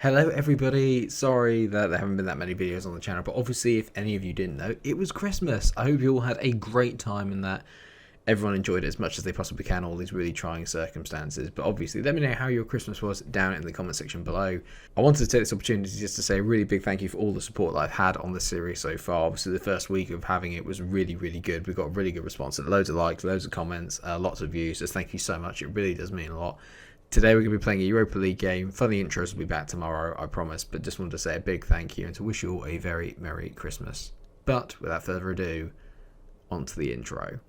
Hello everybody, sorry that there haven't been that many videos on the channel, but obviously if any of you didn't know, it was Christmas. I hope you all had a great time and that everyone enjoyed it as much as they possibly can, all these really trying circumstances. But obviously let me know how your Christmas was down in the comment section below. I wanted to take this opportunity just to say a really big thank you for all the support that I've had on this series so far. Obviously the first week of having it was really good. We got a really good response, loads of likes, loads of comments, lots of views, so thank you so much. It really does mean a lot. Today we're going to be playing a Europa League game. Funny intros will be back tomorrow, I promise, but just wanted to say a big thank you and to wish you all a very Merry Christmas. But without further ado, on to the intro.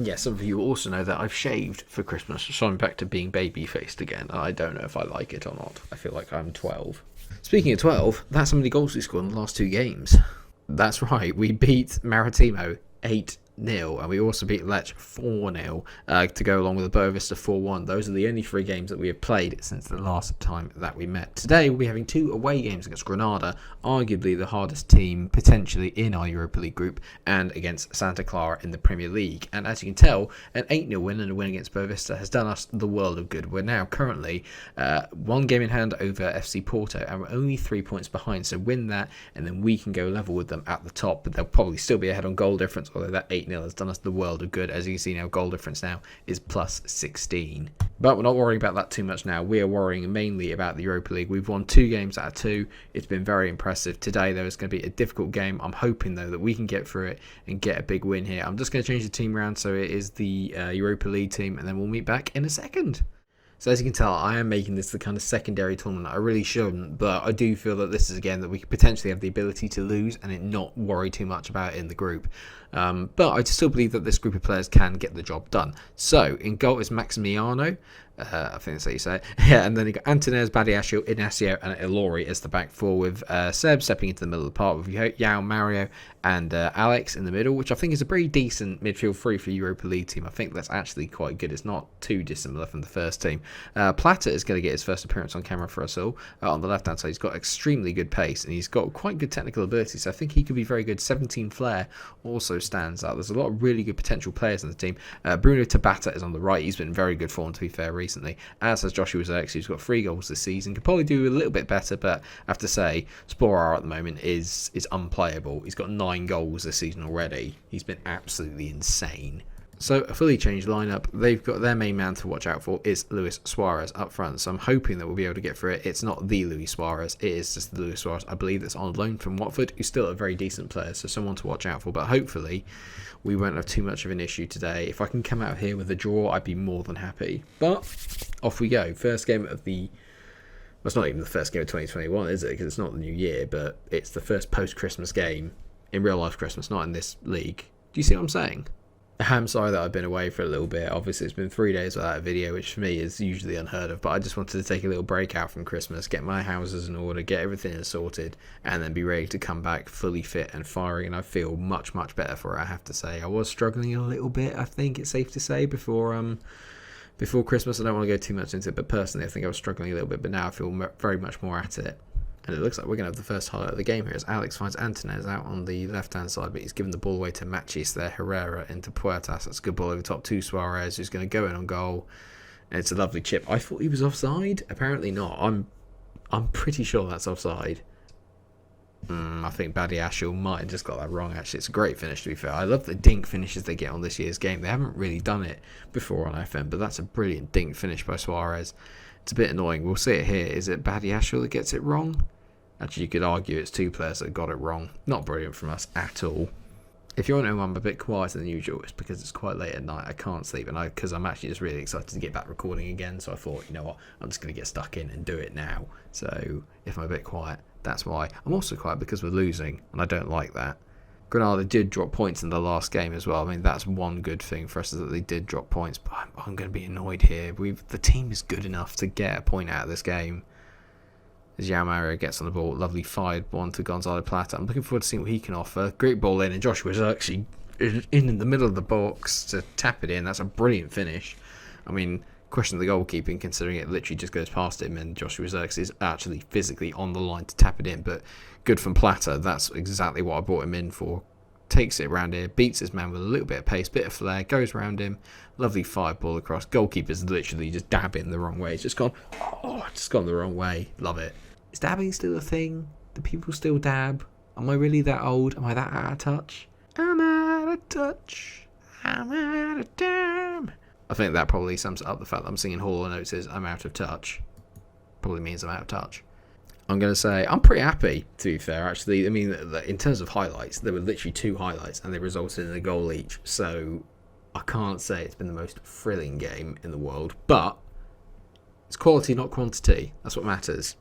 Yes, some of you also know that I've shaved for Christmas, so I'm back to being baby-faced again. I don't know if I like it or not. I feel like I'm 12. Speaking of 12, that's how many goals we scored in the last two games. That's right, we beat Maritimo 8-0, and we also beat Lech 4-0 to go along with the Boa Vista 4-1. Those are the only three games that we have played since the last time that we met. Today we'll be having two away games against Granada, arguably the hardest team potentially in our Europa League group, and against Santa Clara in the Premier League. And as you can tell, an 8-0 win and a win against Boa Vista has done us the world of good. We're now currently one game in hand over FC Porto, and we're only 3 points behind, so win that and then we can go level with them at the top, but they'll probably still be ahead on goal difference, although that 8-0 has done us the world of good. As you can see now, goal difference now is plus 16. But we're not worrying about that too much now. We are worrying mainly about the Europa League. We've won 2 games out of 2. It's been very impressive. Today, though, is going to be a difficult game. I'm hoping, though, that we can get through it and get a big win here. I'm just going to change the team around so it is the Europa League team, and then we'll meet back in a second. So as you can tell, I am making this the kind of secondary tournament. I really shouldn't, but I do feel that this is a game that we could potentially have the ability to lose and it not worry too much about in the group. But I still believe that this group of players can get the job done. So in goal is Maximiano. I think that's how you say it. Yeah, and then you got Antunes, Badiashile, Inacio, and Ilori as the back four, with Seb stepping into the middle of the park with Yao, Mario, and Alex in the middle, which I think is a pretty decent midfield three for Europa League team. I think that's actually quite good. It's not too dissimilar from the first team. Plata is going to get his first appearance on camera for us all. On the left-hand side, he's got extremely good pace, and he's got quite good technical ability, so I think he could be very good. 17 flair also stands out. There's a lot of really good potential players in the team. Bruno Tabata is on the right. He's been very good form, to be fair, recently. As has Joshua Zirkzee, who's got 3 goals this season. Could probably do a little bit better, but I have to say, Sporar at the moment is unplayable. He's got 9 goals this season already. He's been absolutely insane. So a fully changed lineup. They've got their main man to watch out for is Luis Suarez up front. So I'm hoping that we'll be able to get through it. It's not the Luis Suarez. It is just the Luis Suarez, I believe, that's on loan from Watford, who's still a very decent player. So someone to watch out for. But hopefully we won't have too much of an issue today. If I can come out here with a draw, I'd be more than happy. But off we go. First game of the... Well, it's not even the first game of 2021, is it? Because it's not the new year, but it's the first post-Christmas game in real life Christmas, not in this league. Do you see what I'm saying? I'm sorry that I've been away for a little bit. Obviously, it's been 3 days without a video, which for me is usually unheard of. But I just wanted to take a little break out from Christmas, get my houses in order, get everything sorted, and then be ready to come back fully fit and firing. And I feel much better for it, I have to say. I was struggling a little bit, I think it's safe to say, before Christmas. I don't want to go too much into it, but personally, I think I was struggling a little bit. But now I feel very much more at it. And it looks like we're going to have the first highlight of the game here as Alex finds Antunes out on the left-hand side, but he's given the ball away to Machis there, Herrera into Puertas. That's a good ball over top to Suarez, who's going to go in on goal. And it's a lovely chip. I thought he was offside. Apparently not. I'm pretty sure that's offside. I think Badiashile might have just got that wrong, actually. It's a great finish, to be fair. I love the dink finishes they get on this year's game. They haven't really done it before on FM, but that's a brilliant dink finish by Suarez. It's a bit annoying. We'll see it here. Is it Badiashile that gets it wrong? Actually, you could argue it's 2 players that got it wrong. Not brilliant from us at all. If you want to know I'm a bit quieter than usual, it's because it's quite late at night. I can't sleep, and because I'm actually just really excited to get back recording again. So I thought, you know what, I'm just going to get stuck in and do it now. So if I'm a bit quiet, that's why. I'm also quiet because we're losing, and I don't like that. Granada did drop points in the last game as well. I mean, that's one good thing for us, is that they did drop points, but I'm going to be annoyed here. The team is good enough to get a point out of this game. As Yao Mario gets on the ball, lovely fired one to Gonzalo Plata. I'm looking forward to seeing what he can offer. Great ball in, and Joshua is actually in the middle of the box to tap it in. That's a brilliant finish. I mean, Question the goalkeeping, considering it literally just goes past him and Joshua Zirkzee is actually physically on the line to tap it in. But good from Plata. That's exactly what I brought him in for. Takes it around here, beats his man with a little bit of pace, bit of flair, goes around him, lovely fire ball across. Goalkeeper's literally just dabbing the wrong way. It's just gone the wrong way. Love it. Is dabbing still a thing? Do people still dab? Am I really that old? Am I that out of touch? I'm out of touch. I'm out of time. I think that probably sums up the fact that I'm singing Hall & Oates' I'm out of touch. Probably means I'm out of touch. I'm going to say I'm pretty happy, to be fair, actually. I mean, in terms of highlights, there were literally 2 highlights and they resulted in a goal each. So I can't say it's been the most thrilling game in the world, but it's quality, not quantity. That's what matters.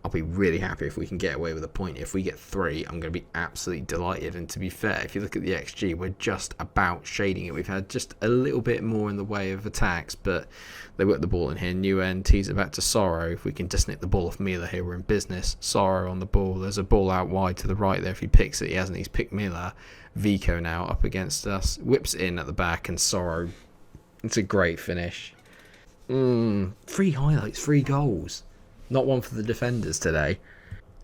I'll be really happy if we can get away with a point. If we get 3, I'm going to be absolutely delighted. And to be fair, if you look at the XG, we're just about shading it. We've had just a little bit more in the way of attacks, but they work the ball in here. New end, tease it back to Sorrow. If we can just nick the ball off Miller here, we're in business. Sorrow on the ball. There's a ball out wide to the right there. If he picks it, he hasn't. He's picked Miller. Vico now up against us. Whips in at the back, and Sorrow. It's a great finish. 3 highlights, 3 goals. Not one for the defenders today.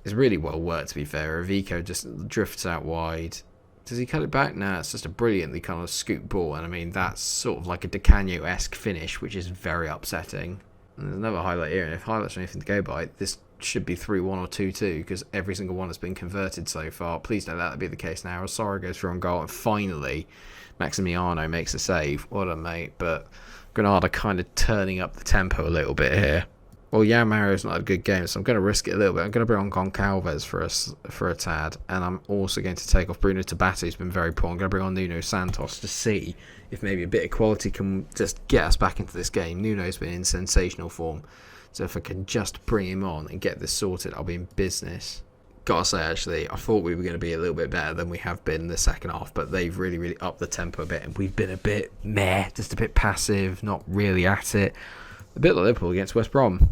It's really well worked, to be fair. Vico just drifts out wide. Does he cut it back? No, it's just a brilliantly kind of scoop ball. And I mean, that's sort of like a Di Canio-esque finish, which is very upsetting. And there's another highlight here. And if highlights are anything to go by, this should be 3-1 or 2-2, because every single one has been converted so far. Please don't let that be the case now. Osoro goes through on goal. And finally, Maximiano makes a save. What a mate. But Granada kind of turning up the tempo a little bit here. Well, Mario's not a good game, so I'm going to risk it a little bit. I'm going to bring on Goncalves for a tad, and I'm also going to take off Bruno Tabata, who's been very poor. I'm going to bring on Nuno Santos to see if maybe a bit of quality can just get us back into this game. Nuno's been in sensational form, so if I can just bring him on and get this sorted, I'll be in business. Gotta say, actually, I thought we were going to be a little bit better than we have been in the second half, but they've really, really upped the tempo a bit, and we've been a bit just a bit passive, not really at it. A bit like Liverpool against West Brom.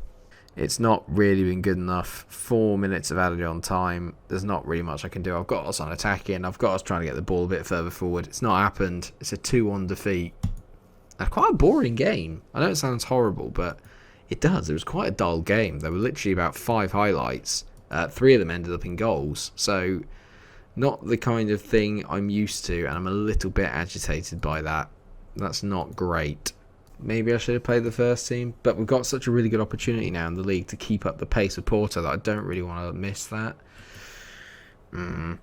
It's not really been good enough. 4 minutes of added on time. There's not really much I can do. I've got us on attacking. I've got us trying to get the ball a bit further forward. It's not happened. It's a 2-1 defeat. And quite a boring game. I know it sounds horrible, but it does. It was quite a dull game. There were literally about 5 highlights. 3 of them ended up in goals. So not the kind of thing I'm used to, and I'm a little bit agitated by that. That's not great. Maybe I should have played the first team, but we've got such a really good opportunity now in the league to keep up the pace of Porto that I don't really want to miss that. I've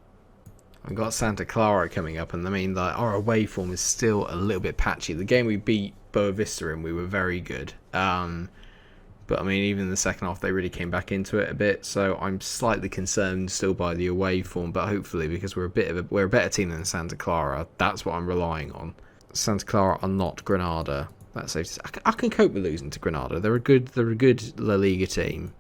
got Santa Clara coming up, and I mean, our away form is still a little bit patchy. The game we beat Boavista in, we were very good. But I mean, even in the second half, they really came back into it a bit. So I'm slightly concerned still by the away form, but hopefully, because we're a better team than Santa Clara, that's what I'm relying on. Santa Clara are not Granada. That's safe to say. I can cope with losing to Granada. They're a good La Liga team.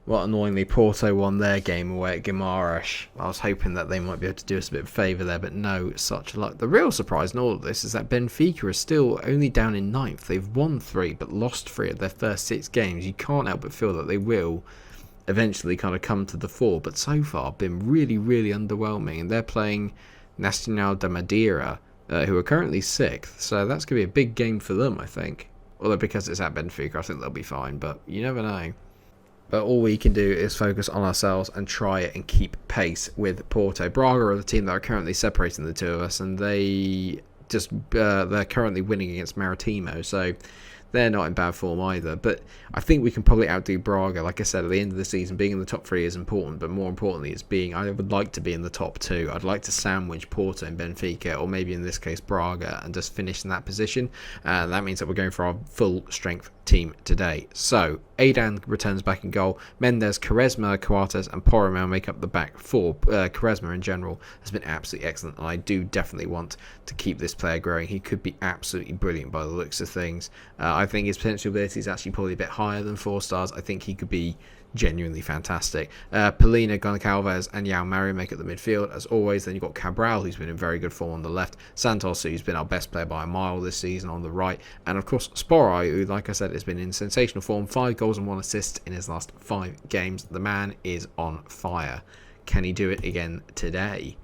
Well, annoyingly, Porto won their game away at Guimarães. I was hoping that they might be able to do us a bit of a favour there, but no such luck. The real surprise in all of this is that Benfica is still only down in 9th. They've won 3, but lost 3 of their first 6 games. You can't help but feel that they will eventually kind of come to the fore, but so far been really, really underwhelming. And they're playing Nacional da Madeira, who are currently 6th, so that's going to be a big game for them, I think. Although because it's at Benfica, I think they'll be fine, but you never know. But all we can do is focus on ourselves and try it and keep pace with Porto. Braga are the team that are currently separating the two of us, and they're currently winning against Maritimo, so they're not in bad form either. But I think we can probably outdo Braga. Like I said, at the end of the season, being in the top 3 is important, but more importantly, I would like to be in the top 2. I'd like to sandwich Porto and Benfica, or maybe in this case Braga, and just finish in that position. And that means that we're going for our full strength team today. So Aidan returns back in goal. Mendes, Quaresma, Coates and Poromel make up the back 4. Quaresma in general has been absolutely excellent, and I do definitely want to keep this player growing. He could be absolutely brilliant by the looks of things. I think his potential ability is actually probably a bit higher than 4 stars. I think he could be genuinely fantastic. Polina, Goncalves and João Mario make up the midfield as always. Then you've got Cabral, who's been in very good form on the left, Santos, who's been our best player by a mile this season on the right, and of course Sporai, who like I said has been in sensational form. 5 goals and 1 assist in his last 5 games. The man is on fire. Can he do it again today?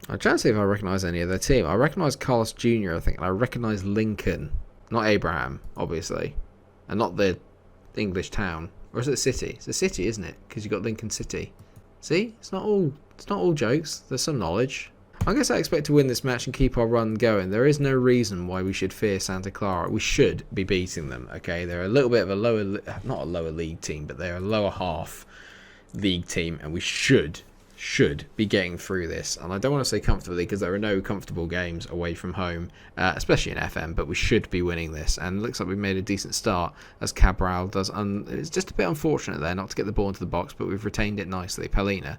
I'm trying to see if I recognise any of their team. I recognise Carlos Jr. I think, and I recognise Lincoln, not Abraham obviously. and not the English town. Or is it the city? It's the city, isn't it? Because you've got Lincoln City. See? It's not all jokes. There's some knowledge. I guess I expect to win this match and keep our run going. There is no reason why we should fear Santa Clara. We should be beating them, okay? They're a little bit of a not a lower league team, but they're a lower half league team, and we should be getting through this. And I don't want to say comfortably, because there are no comfortable games away from home, especially in FM, but we should be winning this. And it looks like we've made a decent start, as Cabral does. It's just a bit unfortunate there not to get the ball into the box, but we've retained it nicely. Palina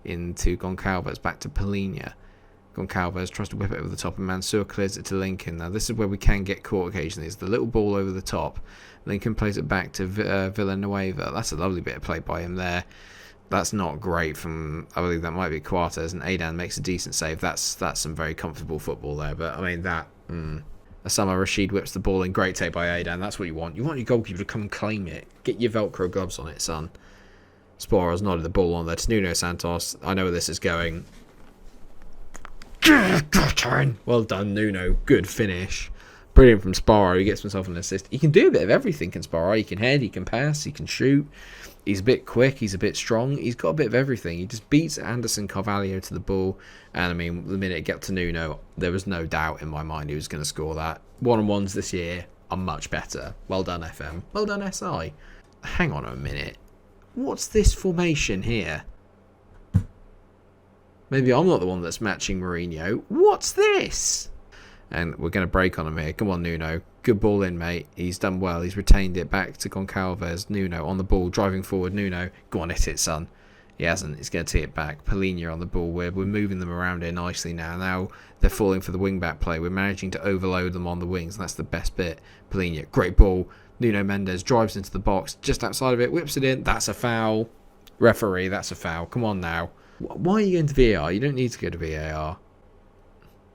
into Goncalves, back to Palina. Goncalves tries to whip it over the top, and Mansour clears it to Lincoln. Now this is where we can get caught occasionally. It's the little ball over the top. Lincoln plays it back to Villanueva. That's a lovely bit of play by him there. That's not great from, I believe that might be Quartes, and Aidan makes a decent save. That's some very comfortable football there. But I mean Osama Rashid whips the ball in. Great take by Aidan. That's what you want. You want your goalkeeper to come and claim it. Get your Velcro gloves on it, son. Spora's nodded the ball on there to Nuno Santos. I know where this is going. Well done, Nuno. Good finish. Brilliant from Sparrow. He gets himself an assist. He can do a bit of everything, can Sparrow. He can head, he can pass, he can shoot. He's a bit quick, he's a bit strong. He's got a bit of everything. He just beats Anderson Carvalho to the ball. And I mean, the minute it got to Nuno, there was no doubt in my mind he was going to score that. One-on-ones this year are much better. Well done, FM. Well done, SI. Hang on a minute. What's this formation here? Maybe I'm not the one that's matching Mourinho. What's this? And we're going to break on him here. Come on, Nuno. Good ball in, mate. He's done well. He's retained it back to Goncalves. Nuno on the ball, driving forward. Nuno, go on, hit it, son. He hasn't. He's going to tee it back. Polina on the ball. We're moving them around here nicely now. Now they're falling for the wing-back play. We're managing to overload them on the wings, and that's the best bit. Polina, great ball. Nuno Mendes drives into the box. Just outside of it, whips it in. That's a foul. Referee, that's a foul. Come on now. Why are you going to VAR? You don't need to go to VAR.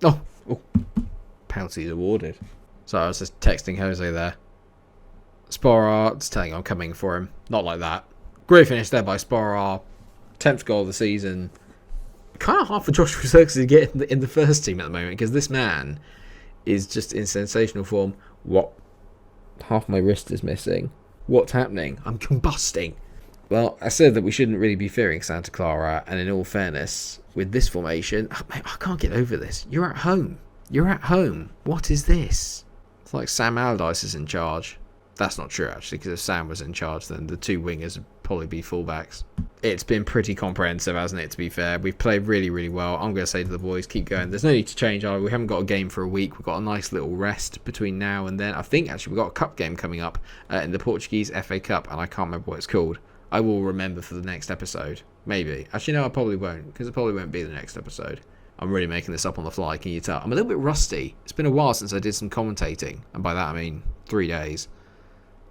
Oh. Penalties awarded. So I was just texting Jose there. Sporar, telling I'm coming for him. Not like that. Great finish there by Sporar. 10th goal of the season. Kind of hard for Joshua Zirkzee to get in the first team at the moment, because this man is just in sensational form. What? Half my wrist is missing. What's happening? I'm combusting. Well, I said that we shouldn't really be fearing Santa Clara, and in all fairness, with this formation, I can't get over this. You're at home. You're at home. What is this? It's like Sam Allardyce is in charge. That's not true, actually, because if Sam was in charge, then the two wingers would probably be fullbacks. It's been pretty comprehensive, hasn't it, to be fair? We've played really, really well. I'm going to say to the boys, keep going. There's no need to change. We haven't got a game for a week. We've got a nice little rest between now and then. I think, actually, we've got a cup game coming up in the Portuguese FA Cup, and I can't remember what it's called. I will remember for the next episode. Maybe. Actually, no, I probably won't, because it probably won't be the next episode. I'm really making this up on the fly, can you tell? I'm a little bit rusty. It's been a while since I did some commentating, and by that I mean 3 days.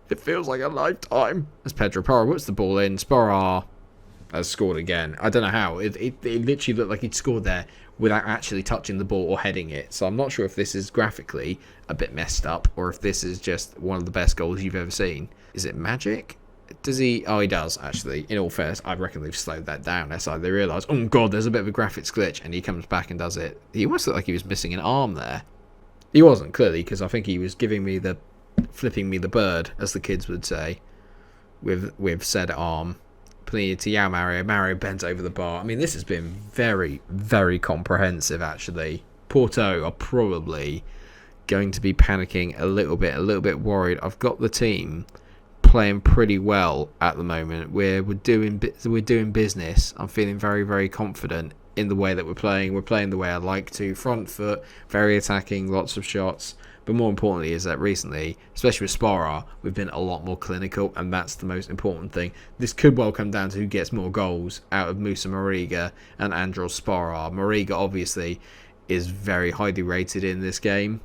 It feels like a lifetime. As Pedro Porro whips the ball in, Sporar has scored again. I don't know how. It literally looked like he'd scored there without actually touching the ball or heading it. So I'm not sure if this is graphically a bit messed up, or if this is just one of the best goals you've ever seen. Is it magic? Does he? Oh, he does, actually. In all fairness, I reckon they've slowed that down. That's like they realise, oh god, there's a bit of a graphics glitch, and he comes back and does it. He almost looked like he was missing an arm there. He wasn't, clearly, because I think he was flipping me the bird, as the kids would say, with said arm. Plenty to Yao Mario. Mario bent over the bar. I mean, this has been very, very comprehensive, actually. Porto are probably going to be panicking a little bit worried. I've got the team playing pretty well at the moment. We're doing business. I'm feeling very, very confident in the way that we're playing. We're playing the way I like to. Front foot, very attacking, lots of shots. But more importantly is that recently, especially with Sporar, we've been a lot more clinical, and that's the most important thing. This could well come down to who gets more goals out of Musa Mariga and Andros Sporar. Mariga obviously is very highly rated in this game.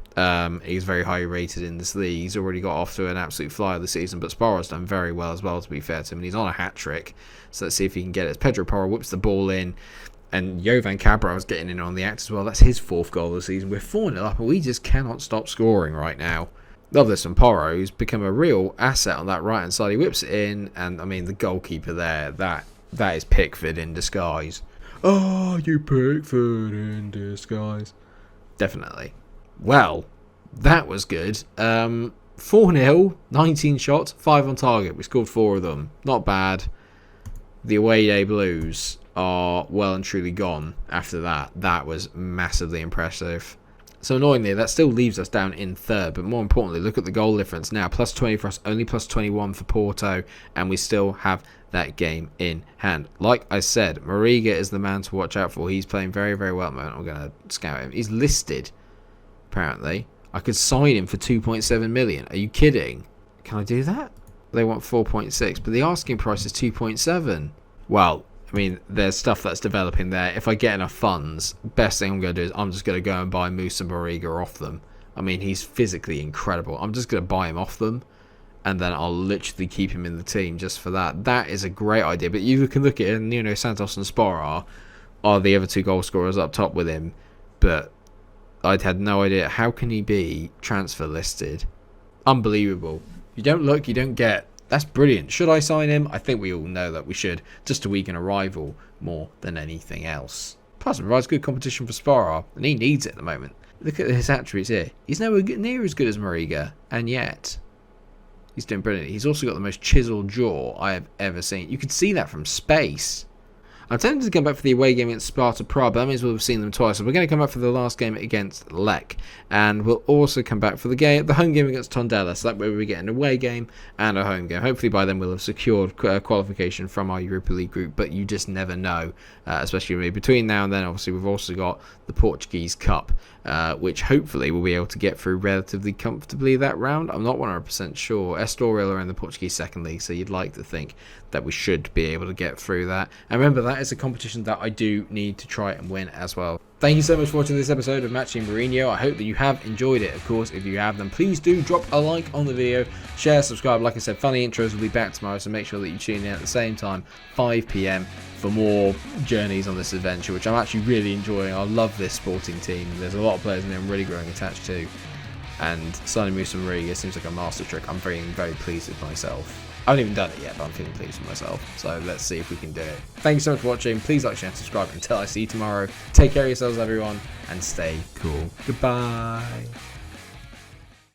He's very highly rated in this league. He's already got off to an absolute flyer this season, but Sparrow's done very well as well, to be fair to him, and he's on a hat-trick. So let's see if he can get it. As Pedro Porro whips the ball in, and Jovan Cabral's getting in on the act as well. That's his 4th goal of the season. We're 4-0 up, and we just cannot stop scoring right now. Love this from Porro, who's become a real asset on that right-hand side. He whips it in, and I mean, the goalkeeper there, that is Pickford in disguise. Oh, you Pickford in disguise. Definitely. Well, that was good. 4-0, 19 shots, 5 on target. We scored 4 of them. Not bad. The away day blues are well and truly gone after that. That was massively impressive. So annoyingly, that still leaves us down in third, but more importantly, look at the goal difference now. Plus 20 for us, only plus 21 for Porto, and we still have that game in hand. Like I said, Mourinho is the man to watch out for. He's playing very, very well at the moment. I'm going to scout him. He's listed, apparently. I could sign him for 2.7 million. Are you kidding? Can I do that? They want 4.6, but the asking price is 2.7. Well, I mean, there's stuff that's developing there. If I get enough funds, best thing I'm going to do is I'm just going to go and buy Musa Moriga off them. I mean, he's physically incredible. I'm just going to buy him off them, and then I'll literally keep him in the team just for that. That is a great idea. But you can look at it, and you know, Santos and Spora are the other 2 goal scorers up top with him. But I'd had no idea. How can he be transfer listed? Unbelievable. You don't look, you don't get. That's brilliant. Should I sign him? I think we all know that we should, just to weaken a rival more than anything else. Plus, it provides good competition for Spora, and he needs it at the moment. Look at his attributes here. He's nowhere near as good as Moriga, and yet he's doing brilliant. He's also got the most chiseled jaw I have ever seen. You could see that from space. I'm tempted to come back for the away game against Sparta Prague, but that means we'll have seen them twice. So we're going to come back for the last game against Lech. And we'll also come back for the home game against Tondela. So that way we get an away game and a home game. Hopefully by then we'll have secured qualification from our Europa League group, but you just never know. Especially between now and then, obviously we've also got the Portuguese Cup, which hopefully we'll be able to get through relatively comfortably that round. I'm not 100% sure. Estoril are in the Portuguese second league, so you'd like to think that we should be able to get through that. And remember, that is a competition that I do need to try and win as well. Thank you so much for watching this episode of Matching Mourinho. I hope that you have enjoyed it. Of course, if you have, then please do drop a like on the video, share, subscribe. Like I said, Funny Intros will be back tomorrow, so make sure that you tune in at the same time, 5 PM, for more journeys on this adventure, which I'm actually really enjoying. I love this sporting team. There's a lot of players in there I'm really growing attached to. And signing Musa Mourinho seems like a master trick. I'm very, very pleased with myself. I haven't even done it yet, but I'm feeling pleased with myself. So let's see if we can do it. Thank you so much for watching. Please like, share, and subscribe. Until I see you tomorrow, take care of yourselves, everyone, and stay cool. Goodbye.